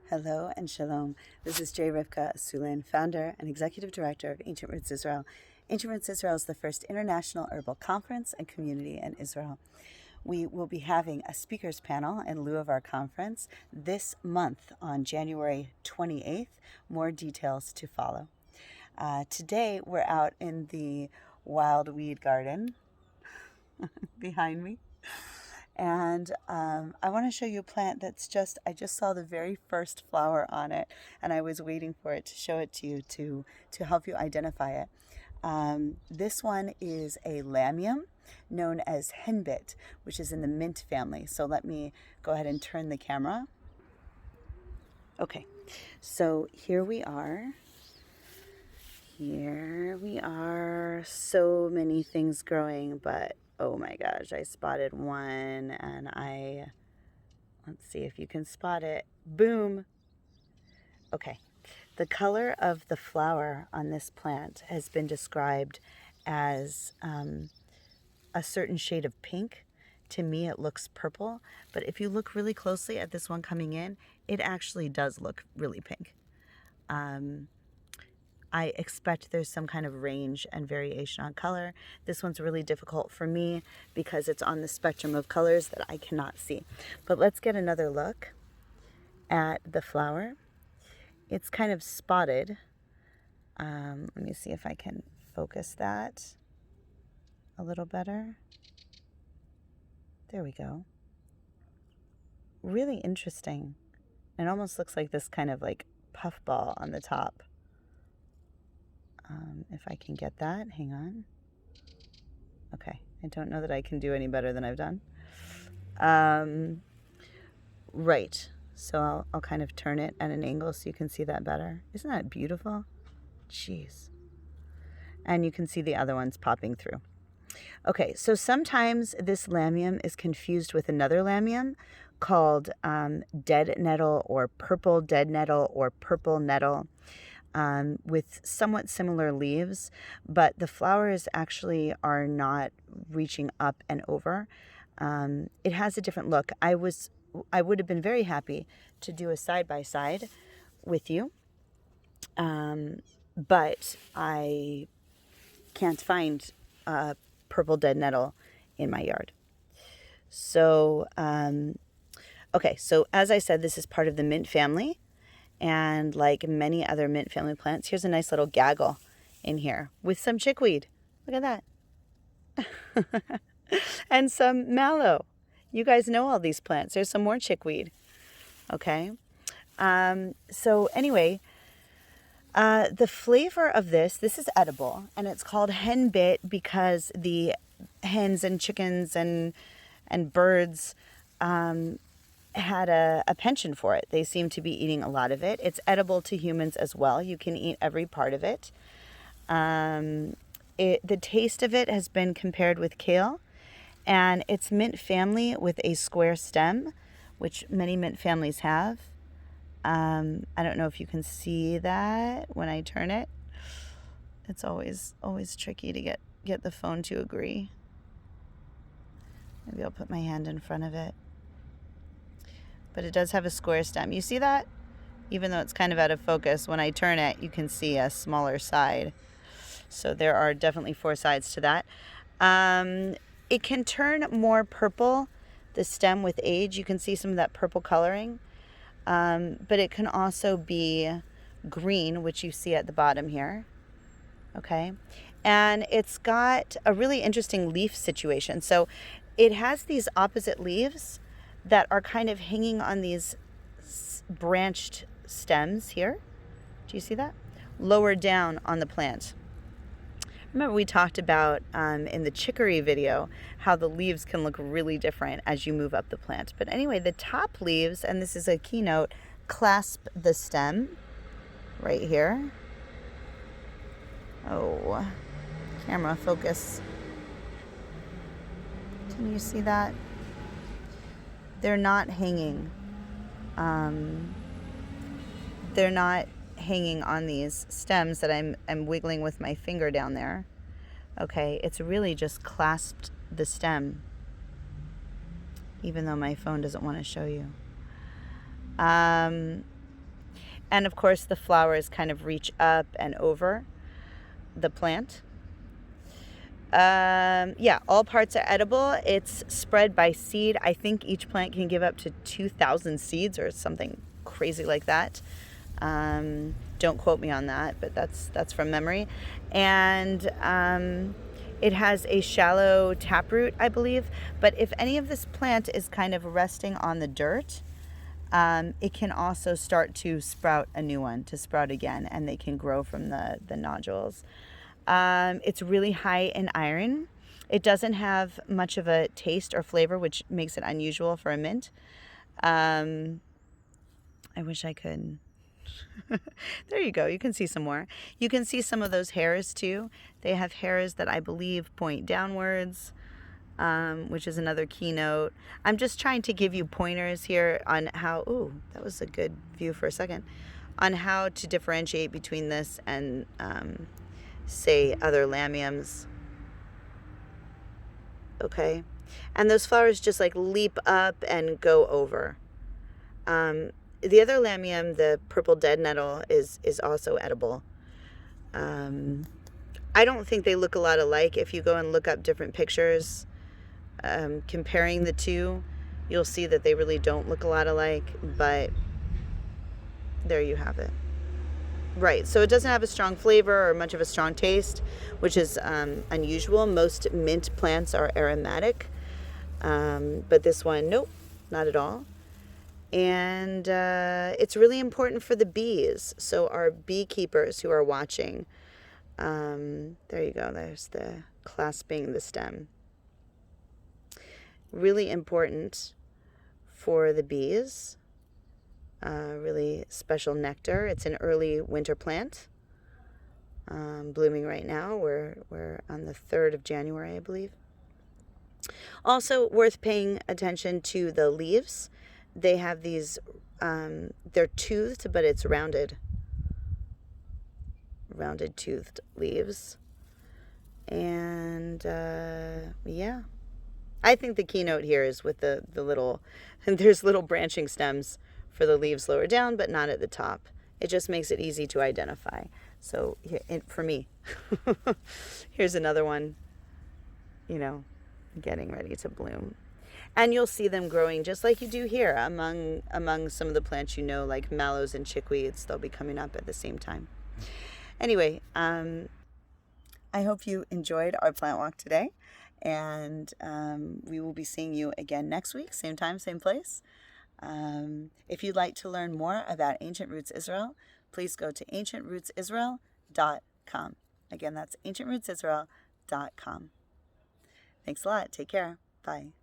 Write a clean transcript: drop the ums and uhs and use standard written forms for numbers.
Hello and shalom. This is Jay Rivka Sulan, founder and executive director of Ancient Roots Israel. Ancient Roots Israel is the first international herbal conference and community in Israel. We will be having a speakers panel in lieu of our conference this month on January 28th. More details to follow. Today we're out in the wild weed garden behind me. And I want to show you a plant that's I just saw the very first flower on it, and I was waiting for it to show it to you to help you identify it. This one is a Lamium known as Henbit, which is in the mint family. So let me go ahead and turn the camera. Okay, so here we are. So many things growing, but oh my gosh, I spotted one and let's see if you can spot it. Boom. Okay. The color of the flower on this plant has been described as a certain shade of pink. To me, it looks purple, but if you look really closely at this one coming in, it actually does look really pink. I expect there's some kind of range and variation on color. This one's really difficult for me because it's on the spectrum of colors that I cannot see. But let's get another look at the flower. It's kind of spotted. Let me see if I can focus that a little better. There we go. Really interesting. It almost looks like this kind of like puffball on the top. If I can get that, hang on. Okay, I don't know that I can do any better than I've done. Right, so I'll kind of turn it at an angle so you can see that better. Isn't that beautiful? Jeez. And you can see the other ones popping through. Okay, so sometimes this Lamium is confused with another Lamium called dead nettle or purple dead nettle or purple nettle. With somewhat similar leaves, but the flowers actually are not reaching up and over. It has a different look. I would have been very happy to do a side-by-side with you, but I can't find purple dead nettle in my yard. So, okay, so as I said, this is part of the mint family. And like many other mint family plants, here's a nice little gaggle in here with some chickweed. Look at that. And some mallow. You guys know all these plants. There's some more chickweed. Okay. So anyway, the flavor of this is edible, and it's called henbit because the hens and chickens and birds had a penchant for it. They seem to be eating a lot of it. It's edible to humans as well. You can eat every part of it. The taste of it has been compared with kale, and it's mint family with a square stem, which many mint families have. I don't know if you can see that when I turn it. It's always tricky to get the phone to agree. Maybe I'll put my hand in front of it. But it does have a square stem. You see that? Even though it's kind of out of focus, when I turn it, you can see a smaller side. So there are definitely 4 sides to that. It can turn more purple, the stem, with age. You can see some of that purple coloring. But it can also be green, which you see at the bottom here. Okay? And it's got a really interesting leaf situation. So it has these opposite leaves that are kind of hanging on these branched stems here. Do you see that? Lower down on the plant. Remember we talked about in the chicory video how the leaves can look really different as you move up the plant. But anyway, the top leaves, and this is a keynote, clasp the stem right here. Oh, camera focus. Can you see that? They're not hanging. They're not hanging on these stems that I'm wiggling with my finger down there. Okay, it's really just clasped the stem, even though my phone doesn't want to show you. And of course the flowers kind of reach up and over the plant. Yeah, all parts are edible. It's spread by seed. I think each plant can give up to 2,000 seeds or something crazy like that. Don't quote me on that, but that's from memory. And it has a shallow taproot, I believe. But if any of this plant is kind of resting on the dirt, it can also start to sprout a new one, to sprout again, and they can grow from the nodules. It's really high in iron. It doesn't have much of a taste or flavor, which makes it unusual for a mint. I wish I could. There you go. You can see some more. You can see some of those hairs too. They have hairs that I believe point downwards, which is another keynote. I'm just trying to give you pointers here on how, ooh, that was a good view for a second, on how to differentiate between this and, say, other lamiums. Okay. And those flowers just like leap up and go over. The other lamium, the purple dead nettle, is also edible. I don't think they look a lot alike. If you go and look up different pictures, comparing the two, you'll see that they really don't look a lot alike, but there you have it. Right, so it doesn't have a strong flavor or much of a strong taste, which is unusual. Most mint plants are aromatic, but this one, nope, not at all. And it's really important for the bees. So our beekeepers who are watching, there you go, there's the clasping the stem. Really important for the bees. Really special nectar. It's an early winter plant, blooming right now. We're on the 3rd of January, I believe. Also worth paying attention to the leaves. They have these, they're toothed, but it's rounded toothed leaves. And yeah, I think the keynote here is with the little, there's little branching stems for the leaves lower down, but not at the top. It just makes it easy to identify. So for me, here's another one, getting ready to bloom. And you'll see them growing just like you do here among some of the plants, like mallows and chickweeds. They'll be coming up at the same time. Anyway, I hope you enjoyed our plant walk today. And we will be seeing you again next week, same time, same place. If you'd like to learn more about Ancient Roots Israel, please go to ancientrootsisrael.com. Again, that's ancientrootsisrael.com. Thanks a lot. Take care. Bye.